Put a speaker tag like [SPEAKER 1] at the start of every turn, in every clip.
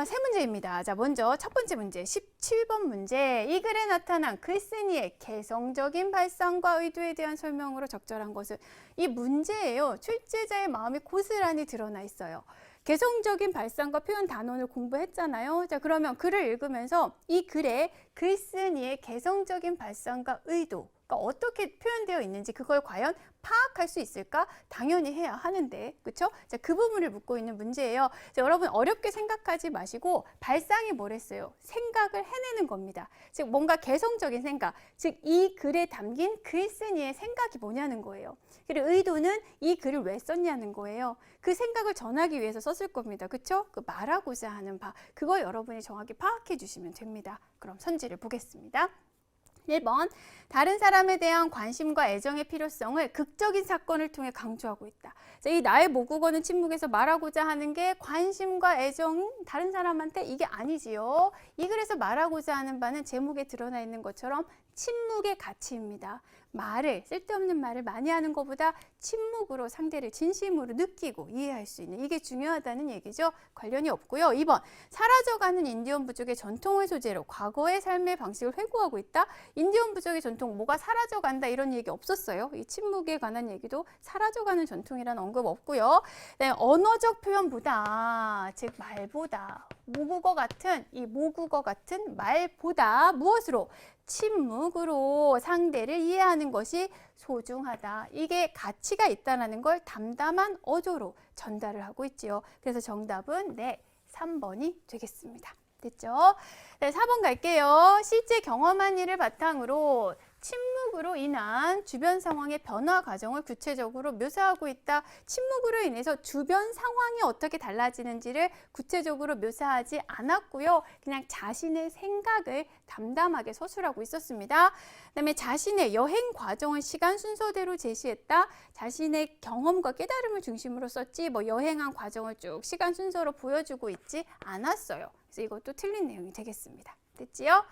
[SPEAKER 1] 세 문제입니다. 자, 먼저 첫 번째 문제, 17번 문제. 이 글에 나타난 글쓴이의 개성적인 발상과 의도에 대한 설명으로 적절한 것은 이 문제예요. 출제자의 마음이 고스란히 드러나 있어요. 개성적인 발상과 표현 단원을 공부했잖아요. 자, 그러면 글을 읽으면서 이 글에 글쓴이의 개성적인 발상과 의도, 그러니까 어떻게 표현되어 있는지 그걸 과연 파악할 수 있을까? 당연히 해야 하는데, 그렇죠? 자, 그 부분을 묻고 있는 문제예요. 자, 여러분 어렵게 생각하지 마시고 발상이 뭐랬어요? 생각을 해내는 겁니다. 즉 뭔가 개성적인 생각, 즉 이 글에 담긴 글쓴이의 생각이 뭐냐는 거예요. 그리고 의도는 이 글을 왜 썼냐는 거예요. 그 생각을 전하기 위해서 썼을 겁니다. 그렇죠? 그 말하고자 하는 바, 그거 여러분이 정확히 파악해 주시면 됩니다. 그럼 선지를 보겠습니다. 1번, 다른 사람에 대한 관심과 애정의 필요성을 극적인 사건을 통해 강조하고 있다. 자, 이 나의 모국어는 침묵에서 말하고자 하는 게 관심과 애정, 다른 사람한테 이게 아니지요. 이 글에서 말하고자 하는 바는 제목에 드러나 있는 것처럼 침묵의 가치입니다. 쓸데없는 말을 많이 하는 것보다 침묵으로 상대를 진심으로 느끼고 이해할 수 있는, 이게 중요하다는 얘기죠. 관련이 없고요. 2번, 사라져가는 인디언 부족의 전통을 소재로 과거의 삶의 방식을 회고하고 있다. 인디언 부족의 전통, 뭐가 사라져간다 이런 얘기 없었어요. 이 침묵에 관한 얘기도 사라져가는 전통이란 언급 없고요. 네, 언어적 표현보다, 즉 말보다, 모국어 같은 말보다 무엇으로? 침묵으로 상대를 이해하는 것이 소중하다. 이게 가치가 있다는 걸 담담한 어조로 전달을 하고 있지요. 그래서 정답은 네, 3번이 되겠습니다. 됐죠? 네, 4번 갈게요. 실제 경험한 일을 바탕으로 침묵으로 인한 주변 상황의 변화 과정을 구체적으로 묘사하고 있다. 침묵으로 인해서 주변 상황이 어떻게 달라지는지를 구체적으로 묘사하지 않았고요. 그냥 자신의 생각을 담담하게 서술하고 있었습니다. 그다음에 자신의 여행 과정을 시간 순서대로 제시했다. 자신의 경험과 깨달음을 중심으로 썼지 뭐 여행한 과정을 쭉 시간 순서로 보여주고 있지 않았어요. 그래서 이것도 틀린 내용이 되겠습니다. 됐지요?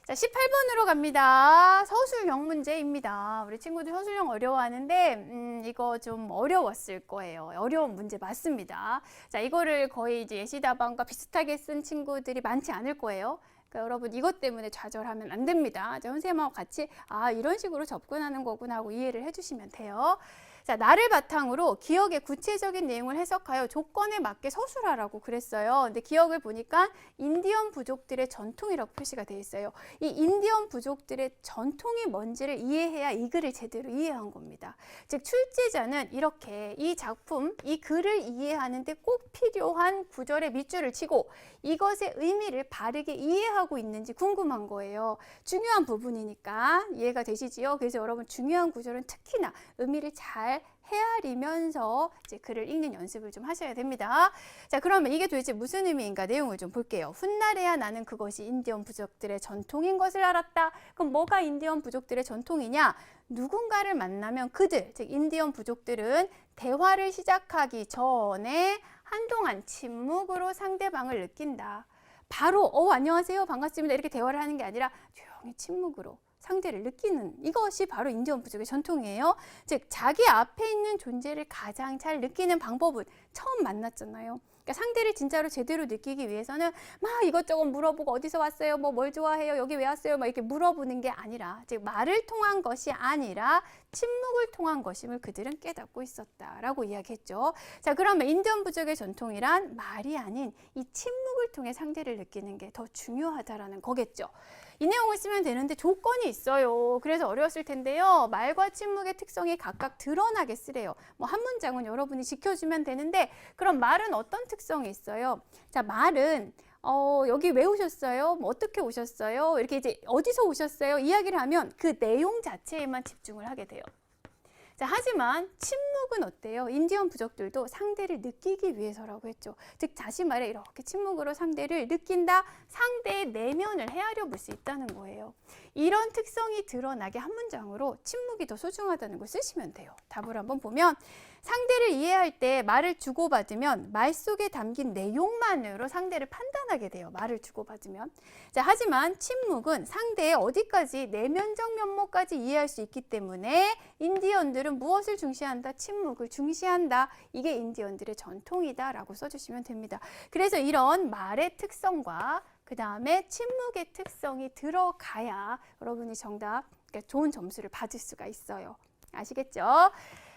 [SPEAKER 1] 자, 18번으로 갑니다. 서술형 문제입니다. 우리 친구들 서술형 어려워하는데 이거 좀 어려웠을 거예요. 어려운 문제 맞습니다. 자, 이거를 거의 이제 예시답안과 비슷하게 쓴 친구들이 많지 않을 거예요. 그러니까 여러분 이것 때문에 좌절하면 안 됩니다. 자, 선생님하고 같이 이런 식으로 접근하는 거구나 하고 이해를 해주시면 돼요. 자, 나를 바탕으로 기억의 구체적인 내용을 해석하여 조건에 맞게 서술하라고 그랬어요. 근데 기억을 보니까 인디언 부족들의 전통이라고 표시가 되어 있어요. 이 인디언 부족들의 전통이 뭔지를 이해해야 이 글을 제대로 이해한 겁니다. 즉 출제자는 이렇게 이 작품, 이 글을 이해하는 데 꼭 필요한 구절에 밑줄을 치고 이것의 의미를 바르게 이해하고 있는지 궁금한 거예요. 중요한 부분이니까 이해가 되시지요? 그래서 여러분 중요한 구절은 특히나 의미를 잘 헤아리면서 이제 글을 읽는 연습을 좀 하셔야 됩니다. 자, 그러면 이게 도대체 무슨 의미인가 내용을 좀 볼게요. 훗날에야 나는 그것이 인디언 부족들의 전통인 것을 알았다. 그럼 뭐가 인디언 부족들의 전통이냐? 누군가를 만나면 그들, 즉 인디언 부족들은 대화를 시작하기 전에 한동안 침묵으로 상대방을 느낀다. 바로 안녕하세요, 반갑습니다 이렇게 대화를 하는 게 아니라 조용히 침묵으로 상대를 느끼는, 이것이 바로 인디언 부족의 전통이에요. 즉 자기 앞에 있는 존재를 가장 잘 느끼는 방법은 처음 만났잖아요. 그러니까 상대를 진짜로 제대로 느끼기 위해서는 막 이것저것 물어보고 어디서 왔어요? 뭐 뭘 좋아해요? 여기 왜 왔어요? 막 이렇게 물어보는 게 아니라, 즉 말을 통한 것이 아니라 침묵을 통한 것임을 그들은 깨닫고 있었다라고 이야기했죠. 자, 그러면 인디언 부족의 전통이란 말이 아닌 이 침묵을 통해 상대를 느끼는 게 더 중요하다라는 거겠죠. 이 내용을 쓰면 되는데 조건이 있어요. 그래서 어려웠을 텐데요. 말과 침묵의 특성이 각각 드러나게 쓰래요. 뭐 한 문장은 여러분이 지켜주면 되는데, 그럼 말은 어떤 특성이 있어요? 자, 말은 여기 왜 오셨어요? 뭐 어떻게 오셨어요? 이렇게 이제 어디서 오셨어요? 이야기를 하면 그 내용 자체에만 집중을 하게 돼요. 자, 하지만 침묵은 어때요? 인디언 부족들도 상대를 느끼기 위해서라고 했죠. 즉 자신 말에 이렇게 침묵으로 상대를 느낀다, 상대의 내면을 헤아려 볼 수 있다는 거예요. 이런 특성이 드러나게 한 문장으로 침묵이 더 소중하다는 걸 쓰시면 돼요. 답을 한번 보면 상대를 이해할 때 말을 주고받으면 말 속에 담긴 내용만으로 상대를 판단하게 돼요. 말을 주고받으면. 자, 하지만 침묵은 상대의 어디까지 내면적 면모까지 이해할 수 있기 때문에 인디언들은 무엇을 중시한다? 침묵을 중시한다. 이게 인디언들의 전통이다라고 써주시면 됩니다. 그래서 이런 말의 특성과 그 다음에 침묵의 특성이 들어가야 여러분이 정답, 그러니까 좋은 점수를 받을 수가 있어요. 아시겠죠?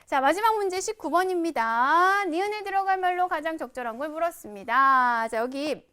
[SPEAKER 1] 자, 마지막 문제 19번입니다. 니은에 들어갈 말로 가장 적절한 걸 물었습니다. 자, 여기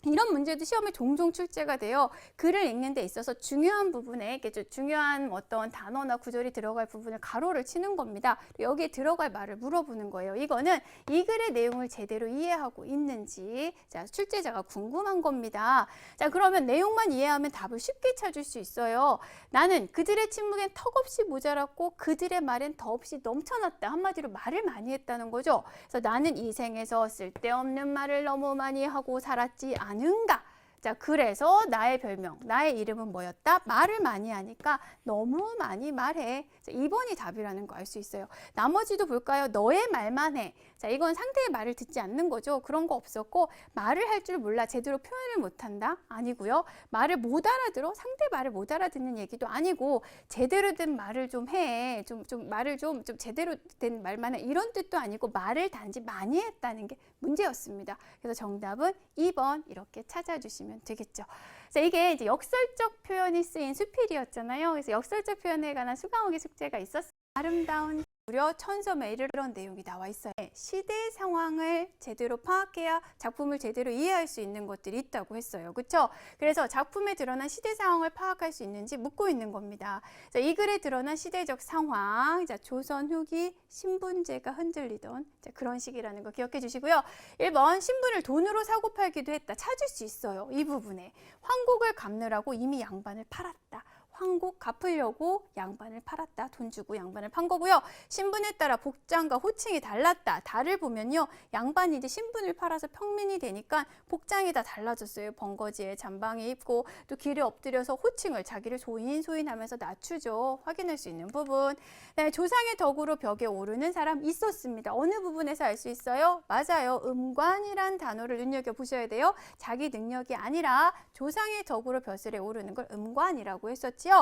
[SPEAKER 1] 이런 문제도 시험에 종종 출제가 돼요. 글을 읽는 데 있어서 중요한 부분에 중요한 어떤 단어나 구절이 들어갈 부분을 가로를 치는 겁니다. 여기에 들어갈 말을 물어보는 거예요. 이거는 이 글의 내용을 제대로 이해하고 있는지 자, 출제자가 궁금한 겁니다. 자, 그러면 내용만 이해하면 답을 쉽게 찾을 수 있어요. 나는 그들의 침묵엔 턱없이 모자랐고 그들의 말엔 더없이 넘쳐났다. 한마디로 말을 많이 했다는 거죠. 그래서 나는 이 생에서 쓸데없는 말을 너무 많이 하고 살았지 않은가? 자, 그래서 나의 별명, 나의 이름은 뭐였다? 말을 많이 하니까 너무 많이 말해. 자, 2번이 답이라는 거 알 수 있어요. 나머지도 볼까요? 너의 말만 해. 자, 이건 상대의 말을 듣지 않는 거죠. 그런 거 없었고 말을 할 줄 몰라 제대로 표현을 못한다? 아니고요. 말을 못 알아들어? 상대 말을 못 알아듣는 얘기도 아니고 제대로 된 말을 좀 해. 말을 좀 제대로 된 말만 해. 이런 뜻도 아니고 말을 단지 많이 했다는 게 문제였습니다. 그래서 정답은 2번 이렇게 찾아주시면 되겠죠. 자, 이게 이제 역설적 표현이 쓰인 수필이었잖아요. 그래서 역설적 표현에 관한 수강호기 숙제가 있었어요. 아름다운 무려 천섬에 이를 그런 내용이 나와 있어요. 시대 상황을 제대로 파악해야 작품을 제대로 이해할 수 있는 것들이 있다고 했어요. 그렇죠? 그래서 작품에 드러난 시대 상황을 파악할 수 있는지 묻고 있는 겁니다. 자, 이 글에 드러난 시대적 상황, 자, 조선 후기 신분제가 흔들리던 자, 그런 시기라는 거 기억해 주시고요. 1번 신분을 돈으로 사고 팔기도 했다. 찾을 수 있어요. 이 부분에 황곡을 갚느라고 이미 양반을 팔았다. 황곡 갚으려고 양반을 팔았다. 돈 주고 양반을 판 거고요. 신분에 따라 복장과 호칭이 달랐다. 달을 보면요. 양반이 이제 신분을 팔아서 평민이 되니까 복장이 다 달라졌어요. 번거지에 잠방에 입고 또 길에 엎드려서 호칭을 자기를 소인하면서 낮추죠. 확인할 수 있는 부분. 네, 조상의 덕으로 벽에 오르는 사람 있었습니다. 어느 부분에서 알 수 있어요? 맞아요. 음관이란 단어를 눈여겨보셔야 돼요. 자기 능력이 아니라 조상의 덕으로 벼슬에 오르는 걸 음관이라고 했었지요.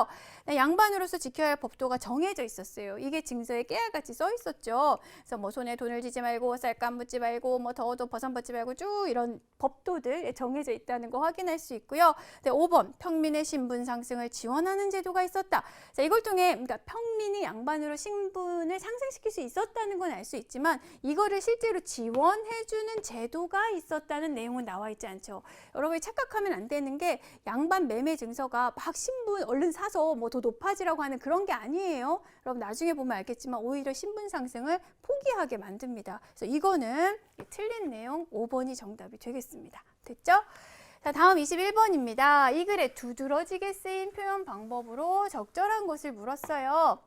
[SPEAKER 1] 양반으로서 지켜야 할 법도가 정해져 있었어요. 이게 증서에 깨알같이 써 있었죠. 그래서 뭐 손에 돈을 쥐지 말고 쌀감 묻지 말고 뭐 더워도 버선 벗지 말고 쭉 이런 법도들 정해져 있다는 거 확인할 수 있고요. 네, 5번 평민의 신분 상승을 지원하는 제도가 있었다. 자, 이걸 통해 그러니까 평민이 양반으로 신분을 상승시킬 수 있었다는 건 알 수 있지만 이거를 실제로 지원해주는 제도가 있었다는 내용은 나와 있지 않죠. 여러분이 착각하면 안 되는 게 양반 매매 증서가 막 신분 얼른 사서 뭐 더 높아지라고 하는 그런 게 아니에요. 여러분 나중에 보면 알겠지만 오히려 신분 상승을 포기하게 만듭니다. 그래서 이거는 틀린 내용 5번이 정답이 되겠습니다. 됐죠? 자, 다음 21번입니다. 이 글에 두드러지게 쓰인 표현 방법으로 적절한 것을 물었어요.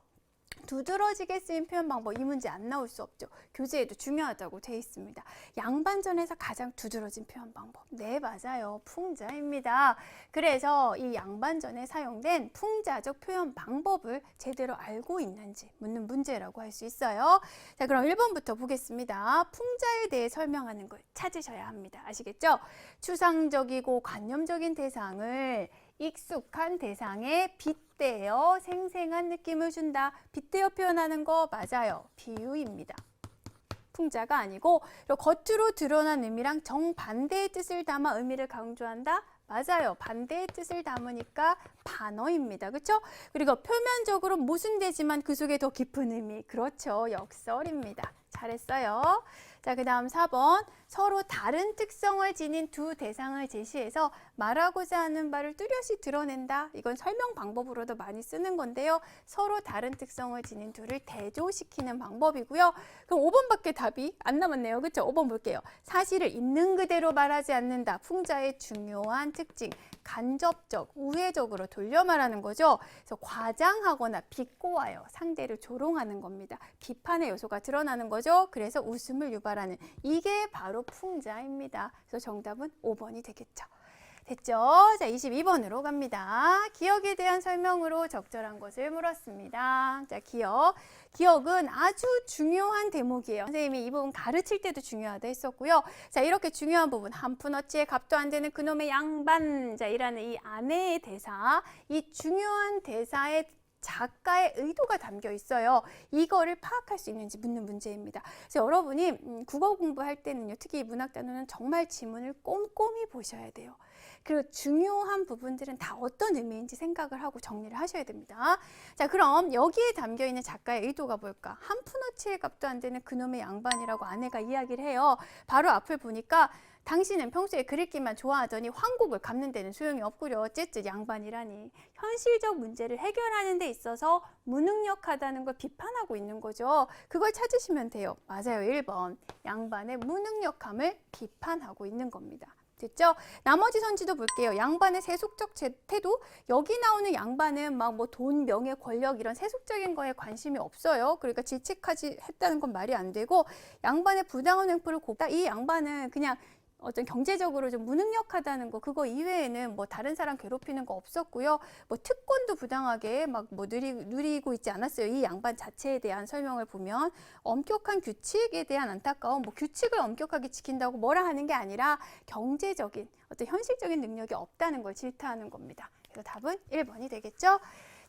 [SPEAKER 1] 두드러지게 쓰인 표현 방법, 이 문제 안 나올 수 없죠. 교재에도 중요하다고 되어 있습니다. 양반전에서 가장 두드러진 표현 방법. 네, 맞아요. 풍자입니다. 그래서 이 양반전에 사용된 풍자적 표현 방법을 제대로 알고 있는지 묻는 문제라고 할 수 있어요. 자, 그럼 1번부터 보겠습니다. 풍자에 대해 설명하는 걸 찾으셔야 합니다. 아시겠죠? 추상적이고 관념적인 대상을 익숙한 대상에 빗대어 생생한 느낌을 준다. 빗대어 표현하는 거 맞아요. 비유입니다. 풍자가 아니고 겉으로 드러난 의미랑 정반대의 뜻을 담아 의미를 강조한다. 맞아요. 반대의 뜻을 담으니까 반어입니다. 그렇죠? 그리고 표면적으로 모순되지만 그 속에 더 깊은 의미. 그렇죠. 역설입니다. 잘했어요. 자, 그 다음 4번. 서로 다른 특성을 지닌 두 대상을 제시해서 말하고자 하는 바를 뚜렷이 드러낸다. 이건 설명 방법으로도 많이 쓰는 건데요. 서로 다른 특성을 지닌 둘을 대조시키는 방법이고요. 그럼 5번밖에 답이 안 남았네요. 그렇죠? 5번 볼게요. 사실을 있는 그대로 말하지 않는다. 풍자의 중요한 특징. 간접적, 우회적으로 돌려 말하는 거죠. 그래서 과장하거나 비꼬아요. 상대를 조롱하는 겁니다. 비판의 요소가 드러나는 거죠. 그래서 웃음을 유발하는 이게 바로 풍자입니다. 그래서 정답은 5번이 되겠죠. 됐죠? 자, 22번으로 갑니다. 기억에 대한 설명으로 적절한 것을 물었습니다. 자, 기억. 기억은 아주 중요한 대목이에요. 선생님이 이 부분 가르칠 때도 중요하다 했었고요. 자, 이렇게 중요한 부분. 한 푼어치의 값도 안 되는 그놈의 양반. 자, 이라는 이 안에의 대사. 이 중요한 대사의 작가의 의도가 담겨 있어요. 이거를 파악할 수 있는지 묻는 문제입니다. 그래서 여러분이 국어 공부할 때는요, 특히 문학 단어는 정말 지문을 꼼꼼히 보셔야 돼요. 그리고 중요한 부분들은 다 어떤 의미인지 생각을 하고 정리를 하셔야 됩니다. 자, 그럼 여기에 담겨 있는 작가의 의도가 뭘까? 한 푼어치의 값도 안 되는 그놈의 양반이라고 아내가 이야기를 해요. 바로 앞을 보니까 당신은 평소에 그리기만 좋아하더니 황곡을 갚는 데는 소용이 없구려. 쯧쯧 양반이라니. 현실적 문제를 해결하는 데 있어서 무능력하다는 걸 비판하고 있는 거죠. 그걸 찾으시면 돼요. 맞아요. 1번. 양반의 무능력함을 비판하고 있는 겁니다. 됐죠? 나머지 선지도 볼게요. 양반의 세속적 태도. 여기 나오는 양반은 막 뭐 돈, 명예, 권력 이런 세속적인 거에 관심이 없어요. 그러니까 질책하지 했다는 건 말이 안 되고, 양반의 부당한 횡포를 곱다. 이 양반은 그냥 어떤 경제적으로 좀 무능력하다는 거, 그거 이외에는 뭐 다른 사람 괴롭히는 거 없었고요. 뭐 특권도 부당하게 막 뭐 누리고 있지 않았어요. 이 양반 자체에 대한 설명을 보면 엄격한 규칙에 대한 안타까움, 뭐 규칙을 엄격하게 지킨다고 뭐라 하는 게 아니라 경제적인 어떤 현실적인 능력이 없다는 걸 질타하는 겁니다. 그래서 답은 1번이 되겠죠.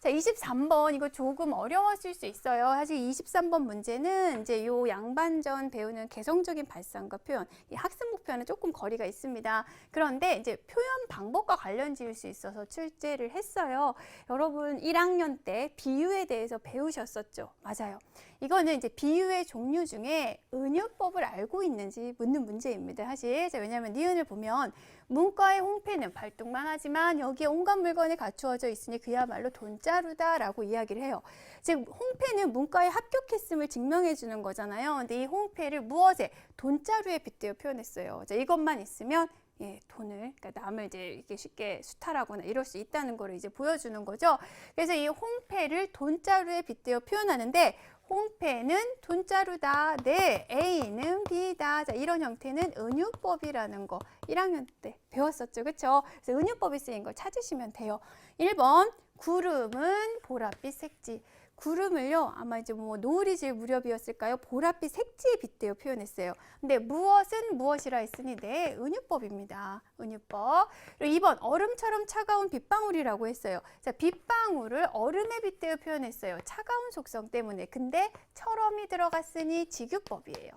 [SPEAKER 1] 자, 23번 이거 조금 어려웠을 수 있어요. 사실 23번 문제는 이제 요 양반전 배우는 개성적인 발상과 표현, 이 학습 목표와는 조금 거리가 있습니다. 그런데 이제 표현 방법과 관련 지을 수 있어서 출제를 했어요. 여러분 1학년 때 비유에 대해서 배우셨었죠? 맞아요. 이거는 이제 비유의 종류 중에 은유법을 알고 있는지 묻는 문제입니다. 사실 왜냐하면 니은을 보면 문과의 홍패는 발동만 하지만 여기에 온갖 물건이 갖추어져 있으니 그야말로 돈자루다라고 이야기를 해요. 즉 홍패는 문과에 합격했음을 증명해 주는 거잖아요. 근데 이 홍패를 무엇에? 돈자루에 빗대어 표현했어요. 자, 이것만 있으면 돈을, 그러니까 남을 이제 이렇게 쉽게 수탈하거나 이럴 수 있다는 거를 이제 보여주는 거죠. 그래서 이 홍패를 돈자루에 빗대어 표현하는데, 홍패는 돈자루다. 네, A는 B다. 자, 이런 형태는 은유법이라는 거 1학년 때 배웠었죠. 그렇죠? 그래서 은유법이 쓰인 걸 찾으시면 돼요. 1번, 구름은 보랏빛 색지. 구름을요, 아마 이제 뭐 노을이 질 무렵이었을까요? 보랏빛 색지에 빗대어 표현했어요. 근데 무엇은 무엇이라 했으니 네, 은유법입니다. 은유법. 그리고 2번, 얼음처럼 차가운 빗방울이라고 했어요. 자, 빗방울을 얼음에 빗대어 표현했어요. 차가운 속성 때문에. 근데 처럼이 들어갔으니 직유법이에요.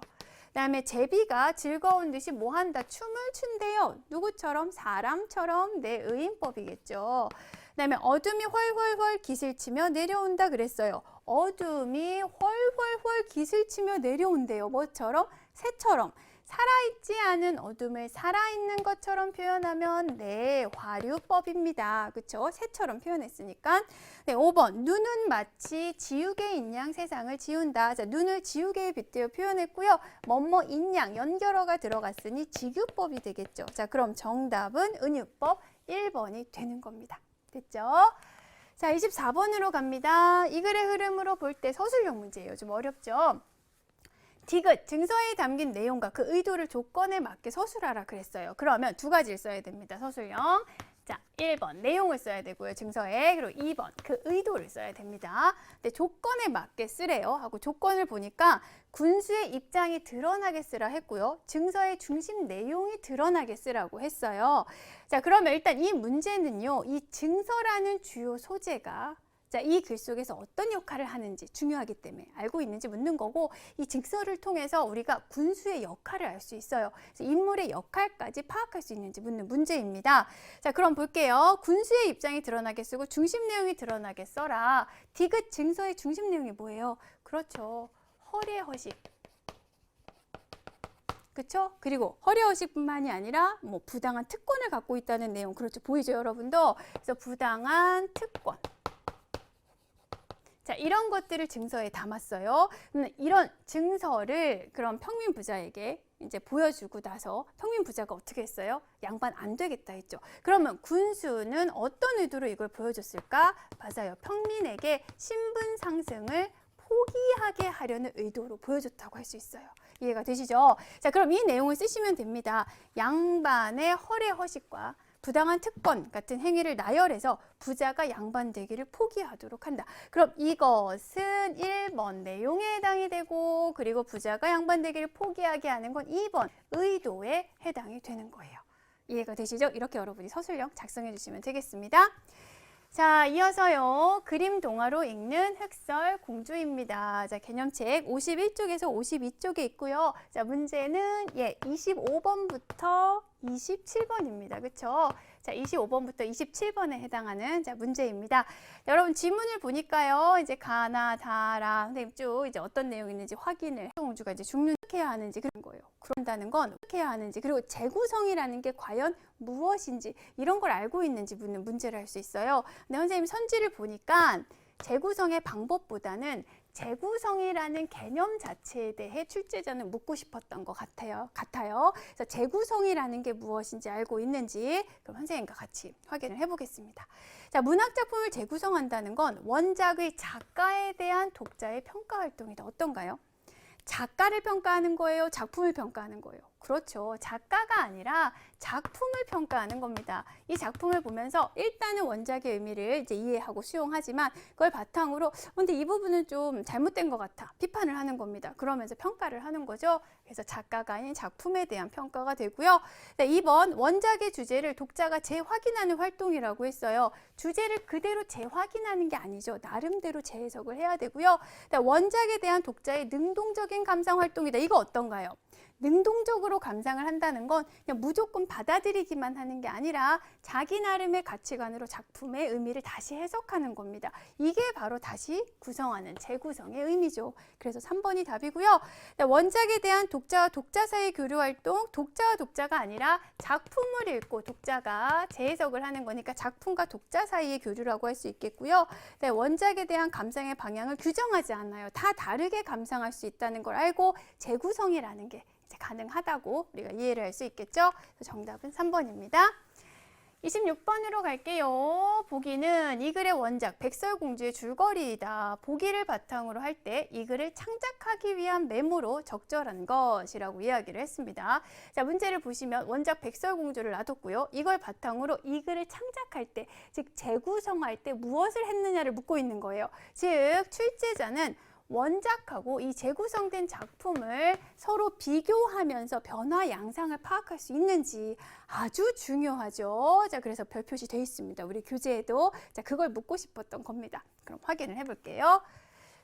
[SPEAKER 1] 그다음에 제비가 즐거운 듯이 뭐 한다? 춤을 춘대요. 누구처럼? 사람처럼. 네, 의인법이겠죠. 그다음에 어둠이 훨훨훨 기슬치며 내려온다 그랬어요. 어둠이 훨훨훨 기슬치며 내려온대요. 뭐처럼? 새처럼. 살아있지 않은 어둠을 살아있는 것처럼 표현하면 네, 화류법입니다. 그쵸? 새처럼 표현했으니까. 네, 5번. 눈은 마치 지우개인 양 세상을 지운다. 자, 눈을 지우개에 빗대어 표현했고요. 뭐뭐인 양 연결어가 들어갔으니 직유법이 되겠죠. 자, 그럼 정답은 은유법 1번이 되는 겁니다. 됐죠? 자, 24번으로 갑니다. 이 글의 흐름으로 볼 때 서술형 문제예요. 좀 어렵죠? 디귿, 증서에 담긴 내용과 그 의도를 조건에 맞게 서술하라 그랬어요. 그러면 두 가지를 써야 됩니다. 서술형. 자, 1번 내용을 써야 되고요. 증서에. 그리고 2번 그 의도를 써야 됩니다. 근데 조건에 맞게 쓰래요. 하고 조건을 보니까 군수의 입장이 드러나게 쓰라 했고요. 증서의 중심 내용이 드러나게 쓰라고 했어요. 자, 그러면 일단 이 문제는요. 이 증서라는 주요 소재가 자, 이 글 속에서 어떤 역할을 하는지 중요하기 때문에 알고 있는지 묻는 거고, 이 증서를 통해서 우리가 군수의 역할을 알 수 있어요. 그래서 인물의 역할까지 파악할 수 있는지 묻는 문제입니다. 자, 그럼 볼게요. 군수의 입장이 드러나게 쓰고 중심 내용이 드러나게 써라. 디귿 증서의 중심 내용이 뭐예요? 그렇죠. 허례허식. 그렇죠? 그리고 허례허식뿐만이 아니라 뭐 부당한 특권을 갖고 있다는 내용. 그렇죠. 보이죠, 여러분도? 그래서 부당한 특권. 자, 이런 것들을 증서에 담았어요. 이런 증서를 그럼 평민 부자에게 이제 보여주고 나서 평민 부자가 어떻게 했어요? 양반 안 되겠다 했죠. 그러면 군수는 어떤 의도로 이걸 보여줬을까? 맞아요. 평민에게 신분 상승을 포기하게 하려는 의도로 보여줬다고 할 수 있어요. 이해가 되시죠? 자, 그럼 이 내용을 쓰시면 됩니다. 양반의 허례허식과 부당한 특권 같은 행위를 나열해서 부자가 양반되기를 포기하도록 한다. 그럼 이것은 1번 내용에 해당이 되고, 그리고 부자가 양반되기를 포기하게 하는 건 2번 의도에 해당이 되는 거예요. 이해가 되시죠? 이렇게 여러분이 서술형 작성해 주시면 되겠습니다. 자, 이어서요. 그림 동화로 읽는 흑설공주입니다. 자, 개념책 51쪽에서 52쪽에 있고요. 자, 문제는 25번부터 27번입니다. 그쵸? 자, 25번부터 27번에 해당하는 문제입니다. 여러분 지문을 보니까요. 이제 가나, 다라, 선생님 쭉 이제 어떤 내용이 있는지 확인을, 공주가 이제 죽는 어떻게 해야 하는지 그런 거예요. 그런다는 건 어떻게 해야 하는지, 그리고 재구성이라는 게 과연 무엇인지 이런 걸 알고 있는지 묻는 문제를 할 수 있어요. 근데 선생님 선지를 보니까 재구성의 방법보다는 재구성이라는 개념 자체에 대해 출제자는 묻고 싶었던 것 같아요. 그래서 재구성이라는 게 무엇인지 알고 있는지 그럼 선생님과 같이 확인을 해보겠습니다. 자, 문학 작품을 재구성한다는 건 원작의 작가에 대한 독자의 평가 활동이다. 어떤가요? 작가를 평가하는 거예요? 작품을 평가하는 거예요? 그렇죠. 작가가 아니라 작품을 평가하는 겁니다. 이 작품을 보면서 일단은 원작의 의미를 이제 이해하고 수용하지만 그걸 바탕으로 근데 이 부분은 좀 잘못된 것 같아. 비판을 하는 겁니다. 그러면서 평가를 하는 거죠. 그래서 작가가 아닌 작품에 대한 평가가 되고요. 네, 2번 원작의 주제를 독자가 재확인하는 활동이라고 했어요. 주제를 그대로 재확인하는 게 아니죠. 나름대로 재해석을 해야 되고요. 네, 원작에 대한 독자의 능동적인 감상 활동이다. 이거 어떤가요? 능동적으로 감상을 한다는 건 그냥 무조건 받아들이기만 하는 게 아니라 자기 나름의 가치관으로 작품의 의미를 다시 해석하는 겁니다. 이게 바로 다시 구성하는 재구성의 의미죠. 그래서 3번이 답이고요. 원작에 대한 독자와 독자 사이의 교류 활동, 독자와 독자가 아니라 작품을 읽고 독자가 재해석을 하는 거니까 작품과 독자 사이의 교류라고 할 수 있겠고요. 원작에 대한 감상의 방향을 규정하지 않아요. 다 다르게 감상할 수 있다는 걸 알고 재구성이라는 게 가능하다고 우리가 이해를 할 수 있겠죠? 정답은 3번입니다. 26번으로 갈게요. 보기는 이 글의 원작 백설공주의 줄거리이다. 보기를 바탕으로 할 때 이 글을 창작하기 위한 메모로 적절한 것이라고 이야기를 했습니다. 자, 문제를 보시면 원작 백설공주를 놔뒀고요. 이걸 바탕으로 이 글을 창작할 때, 즉 재구성할 때 무엇을 했느냐를 묻고 있는 거예요. 즉 출제자는 원작하고 이 재구성된 작품을 서로 비교하면서 변화 양상을 파악할 수 있는지 아주 중요하죠. 자, 그래서 별 표시 되어 있습니다. 우리 교재에도. 자, 그걸 묻고 싶었던 겁니다. 그럼 확인을 해볼게요.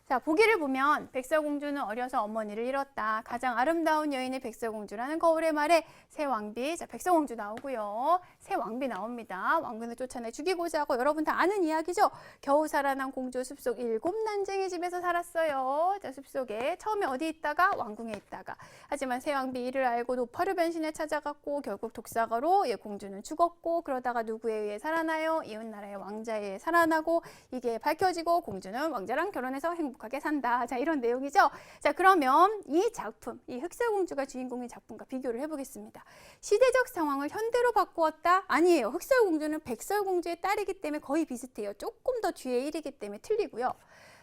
[SPEAKER 1] 자, 보기를 보면 백설공주는 어려서 어머니를 잃었다. 가장 아름다운 여인의 백설공주라는 거울의 말에 새 왕비, 자, 백설공주 나오고요. 새 왕비 나옵니다. 왕비는 쫓아내 죽이고자 하고 여러분 다 아는 이야기죠. 겨우 살아난 공주 숲속 7난쟁이 집에서 살았어요. 자, 숲속에 처음에 어디 있다가 왕궁에 있다가. 하지만 새 왕비 이를 알고 노파르 변신에 찾아갔고 결국 독사가로 공주는 죽었고 그러다가 누구에 의해 살아나요? 이웃나라의 왕자에 의해 살아나고 이게 밝혀지고 공주는 왕자랑 결혼해서 행복하게 산다. 자, 이런 내용이죠. 자, 그러면 이 작품, 이 흑설공주가 주인공인 작품과 비교를 해보겠습니다. 시대적 상황을 현대로 바꾸었다? 아니에요. 흑설공주는 백설공주의 딸이기 때문에 거의 비슷해요. 조금 더 뒤에 일이기 때문에 틀리고요.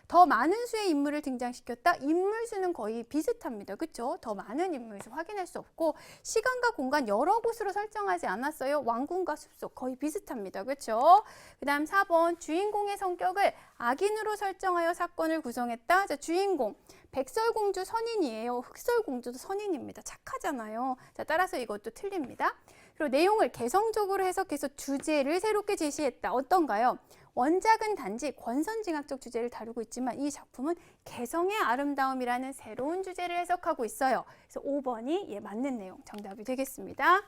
[SPEAKER 1] 더 많은 수의 인물을 등장시켰다? 인물 수는 거의 비슷합니다. 그렇죠? 더 많은 인물 수 확인할 수 없고 시간과 공간 여러 곳으로 설정하지 않았어요. 왕궁과 숲속 거의 비슷합니다. 그렇죠? 그 다음 4번 주인공의 성격을 악인으로 설정하여 사건을 구성했다. 자, 주인공 백설공주 선인이에요. 흑설공주도 선인입니다. 착하잖아요. 자, 따라서 이것도 틀립니다. 그리고 내용을 개성적으로 해석해서 주제를 새롭게 제시했다. 어떤가요? 원작은 단지 권선징악적 주제를 다루고 있지만 이 작품은 개성의 아름다움이라는 새로운 주제를 해석하고 있어요. 그래서 5번이 맞는 내용 정답이 되겠습니다.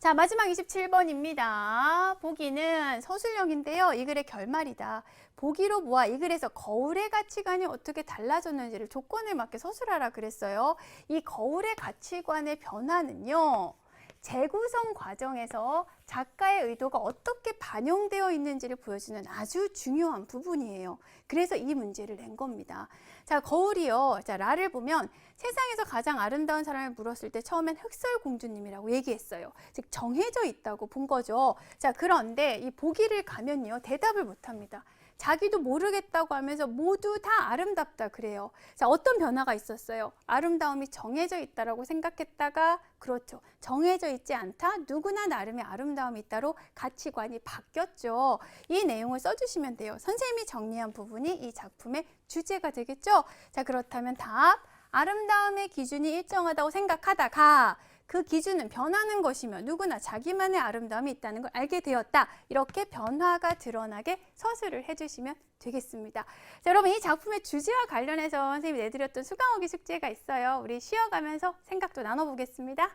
[SPEAKER 1] 자, 마지막 27번입니다. 보기는 서술형인데요. 이 글의 결말이다. 보기로 모아 이 글에서 거울의 가치관이 어떻게 달라졌는지를 조건에 맞게 서술하라 그랬어요. 이 거울의 가치관의 변화는요. 재구성 과정에서 작가의 의도가 어떻게 반영되어 있는지를 보여주는 아주 중요한 부분이에요. 그래서 이 문제를 낸 겁니다. 자, 거울이요. 자, 라를 보면 세상에서 가장 아름다운 사람을 물었을 때 처음엔 흑설공주님이라고 얘기했어요. 즉 정해져 있다고 본 거죠. 자, 그런데 이 보기를 가면요. 대답을 못합니다. 자기도 모르겠다고 하면서 모두 다 아름답다 그래요. 자, 어떤 변화가 있었어요? 아름다움이 정해져 있다라고 생각했다가 그렇죠. 정해져 있지 않다. 누구나 나름의 아름다움이 있다로 가치관이 바뀌었죠. 이 내용을 써주시면 돼요. 선생님이 정리한 부분이 이 작품의 주제가 되겠죠. 자, 그렇다면 답. 아름다움의 기준이 일정하다고 생각하다가 그 기준은 변하는 것이며 누구나 자기만의 아름다움이 있다는 걸 알게 되었다. 이렇게 변화가 드러나게 서술을 해주시면 되겠습니다. 자, 여러분 이 작품의 주제와 관련해서 선생님이 내드렸던 수강호기 숙제가 있어요. 우리 쉬어가면서 생각도 나눠보겠습니다.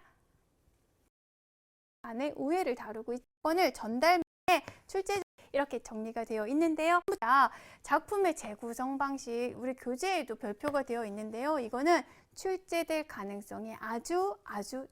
[SPEAKER 1] 안에 우애를 다루고 있는 건을 전달문에 출제 이렇게 정리가 되어 있는데요. 작품의 재구성 방식, 우리 교재에도 별표가 되어 있는데요. 이거는 출제될 가능성이 아주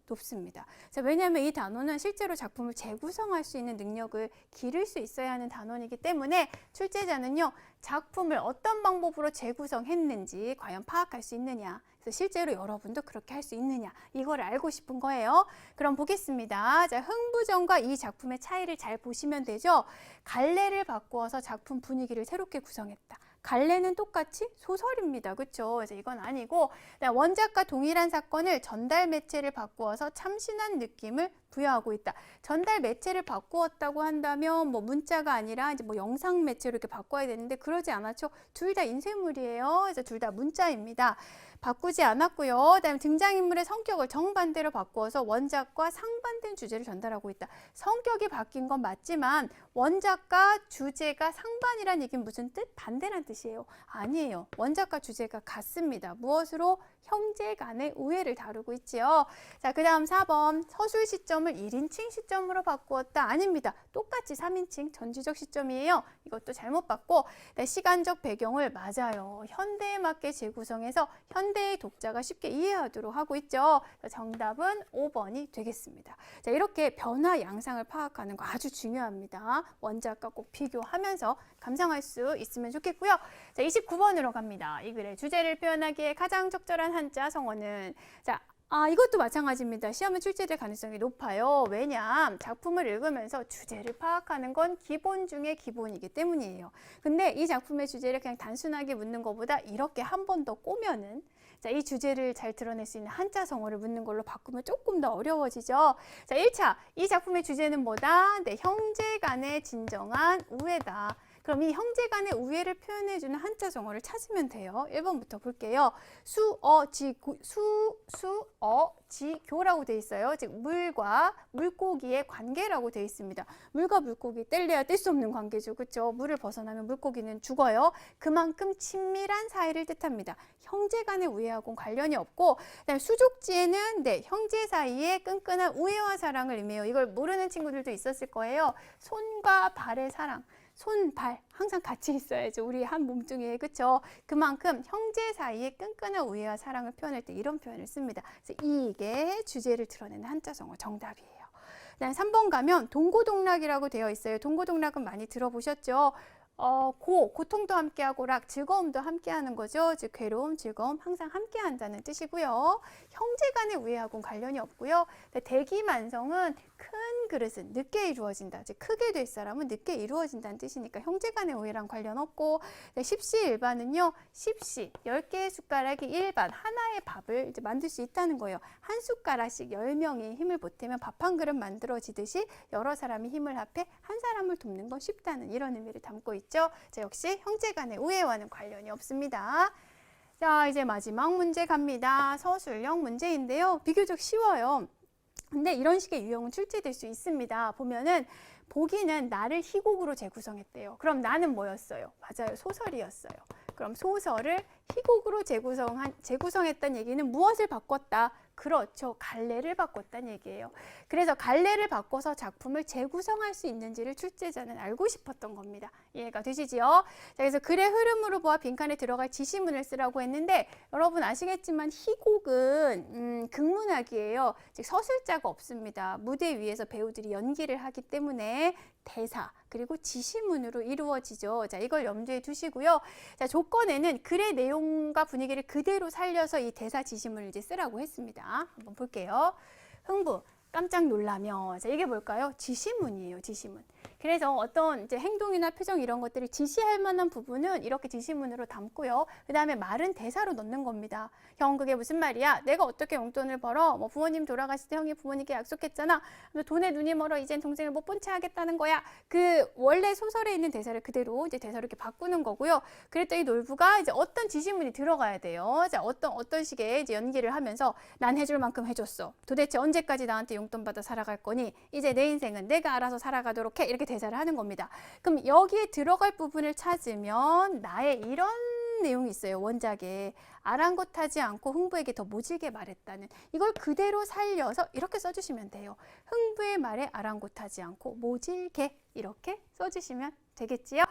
[SPEAKER 1] 높습니다. 자, 왜냐하면 이 단원은 실제로 작품을 재구성할 수 있는 능력을 기를 수 있어야 하는 단원이기 때문에 출제자는요, 작품을 어떤 방법으로 재구성했는지 과연 파악할 수 있느냐, 그래서 실제로 여러분도 그렇게 할 수 있느냐, 이걸 알고 싶은 거예요. 그럼 보겠습니다. 자, 흥부전과 이 작품의 차이를 잘 보시면 되죠. 갈래를 바꾸어서 작품 분위기를 새롭게 구성했다. 갈래는 똑같이 소설입니다. 그렇죠? 그래서 이건 아니고 원작과 동일한 사건을 전달 매체를 바꾸어서 참신한 느낌을 부여하고 있다. 전달 매체를 바꾸었다고 한다면 뭐 문자가 아니라 이제 뭐 영상 매체로 이렇게 바꿔야 되는데 그러지 않았죠. 둘 다 인쇄물이에요. 그래서 둘 다 문자입니다. 바꾸지 않았고요. 그다음에 등장인물의 성격을 정반대로 바꾸어서 원작과 상반된 주제를 전달하고 있다. 성격이 바뀐 건 맞지만 원작과 주제가 상반이란 얘기는 무슨 뜻? 반대란 뜻이에요. 아니에요. 원작과 주제가 같습니다. 무엇으로? 형제 간의 우애를 다루고 있지요. 자, 그 다음 4번 서술 시점을 1인칭 시점으로 바꾸었다. 아닙니다. 똑같이 3인칭 전지적 시점이에요. 이것도 잘못 봤고 시간적 배경을 맞아요. 현대에 맞게 재구성해서 현대의 독자가 쉽게 이해하도록 하고 있죠. 정답은 5번이 되겠습니다. 자, 이렇게 변화 양상을 파악하는 거 아주 중요합니다. 원작과 꼭 비교하면서 감상할 수 있으면 좋겠고요. 자, 29번으로 갑니다. 이 글의 주제를 표현하기에 가장 적절한 한자 성어는 이것도 마찬가지입니다. 시험에 출제될 가능성이 높아요. 왜냐? 작품을 읽으면서 주제를 파악하는 건 기본 중에 기본이기 때문이에요. 근데 이 작품의 주제를 그냥 단순하게 묻는 것보다 이렇게 한 번 더 꼬면은 이 주제를 잘 드러낼 수 있는 한자 성어를 묻는 걸로 바꾸면 조금 더 어려워지죠. 자, 1차. 이 작품의 주제는 뭐다? 네, 형제 간의 진정한 우애다. 그럼 이 형제 간의 우애를 표현해주는 한자 성어를 찾으면 돼요. 1번부터 볼게요. 수어지교라고 되어 있어요. 즉 물과 물고기의 관계라고 되어 있습니다. 물과 물고기 뗄래야 뗄 수 없는 관계죠. 그렇죠? 물을 벗어나면 물고기는 죽어요. 그만큼 친밀한 사이를 뜻합니다. 형제 간의 우애하고는 관련이 없고 그다음에 수족지에는 형제 사이의 끈끈한 우애와 사랑을 의미해요. 이걸 모르는 친구들도 있었을 거예요. 손과 발의 사랑. 손, 발 항상 같이 있어야죠. 우리 한 몸뚱이에. 그렇죠? 그만큼 형제 사이의 끈끈한 우애와 사랑을 표현할 때 이런 표현을 씁니다. 그래서 이게 주제를 드러내는 한자성어 정답이에요. 그다음에 3번 가면 동고동락이라고 되어 있어요. 동고동락은 많이 들어보셨죠? 고통도 함께하고 락, 즐거움도 함께하는 거죠. 즉 괴로움, 즐거움 항상 함께한다는 뜻이고요. 형제 간의 우애하고는 관련이 없고요. 대기만성은 큰 그릇은 늦게 이루어진다. 즉 크게 될 사람은 늦게 이루어진다는 뜻이니까 형제 간의 우애랑 관련 없고 십시일반은요. 십시, 10개의 숟가락이 일반, 하나의 밥을 이제 만들 수 있다는 거예요. 한 숟가락씩 10명이 힘을 보태면 밥 한 그릇 만들어지듯이 여러 사람이 힘을 합해 한 사람을 돕는 건 쉽다는 이런 의미를 담고 있죠. 자, 역시 형제 간의 우애와는 관련이 없습니다. 자, 이제 마지막 문제 갑니다. 서술형 문제인데요. 비교적 쉬워요. 근데 이런 식의 유형은 출제될 수 있습니다. 보면은 보기는 나를 희곡으로 재구성했대요. 그럼 나는 뭐였어요? 맞아요. 소설이었어요. 그럼 소설을 희곡으로 재구성했다는 얘기는 무엇을 바꿨다? 그렇죠. 갈래를 바꿨다는 얘기예요. 그래서 갈래를 바꿔서 작품을 재구성할 수 있는지를 출제자는 알고 싶었던 겁니다. 이해가 되시지요? 자, 그래서 글의 흐름으로 보아 빈칸에 들어갈 지시문을 쓰라고 했는데 여러분 아시겠지만 희곡은 극문학이에요. 즉 서술자가 없습니다. 무대 위에서 배우들이 연기를 하기 때문에 대사 그리고 지시문으로 이루어지죠. 자, 이걸 염두에 두시고요. 자, 조건에는 글의 내용과 분위기를 그대로 살려서 이 대사 지시문을 이제 쓰라고 했습니다. 한번 볼게요. 흥부, 깜짝 놀라며. 자, 이게 뭘까요? 지시문이에요. 지시문. 그래서 어떤 이제 행동이나 표정 이런 것들을 지시할 만한 부분은 이렇게 지시문으로 담고요. 그 다음에 말은 대사로 넣는 겁니다. 형, 그게 무슨 말이야? 내가 어떻게 용돈을 벌어? 뭐 부모님 돌아가실 때 형이 부모님께 약속했잖아. 돈에 눈이 멀어. 이젠 동생을 못 본 채 하겠다는 거야. 그 원래 소설에 있는 대사를 그대로 이제 대사로 이렇게 바꾸는 거고요. 그랬더니 놀부가 이제 어떤 지시문이 들어가야 돼요. 자, 어떤 식의 이제 연기를 하면서 난 해줄 만큼 해줬어. 도대체 언제까지 나한테 용돈 받아 살아갈 거니? 이제 내 인생은 내가 알아서 살아가도록 해. 이렇게 대사를 하는 겁니다. 그럼 여기에 들어갈 부분을 찾으면 나의 이런 내용이 있어요. 원작에 아랑곳하지 않고 흥부에게 더 모질게 말했다는, 이걸 그대로 살려서 이렇게 써주시면 돼요. 흥부의 말에 아랑곳하지 않고 모질게 이렇게 써주시면 되겠지요.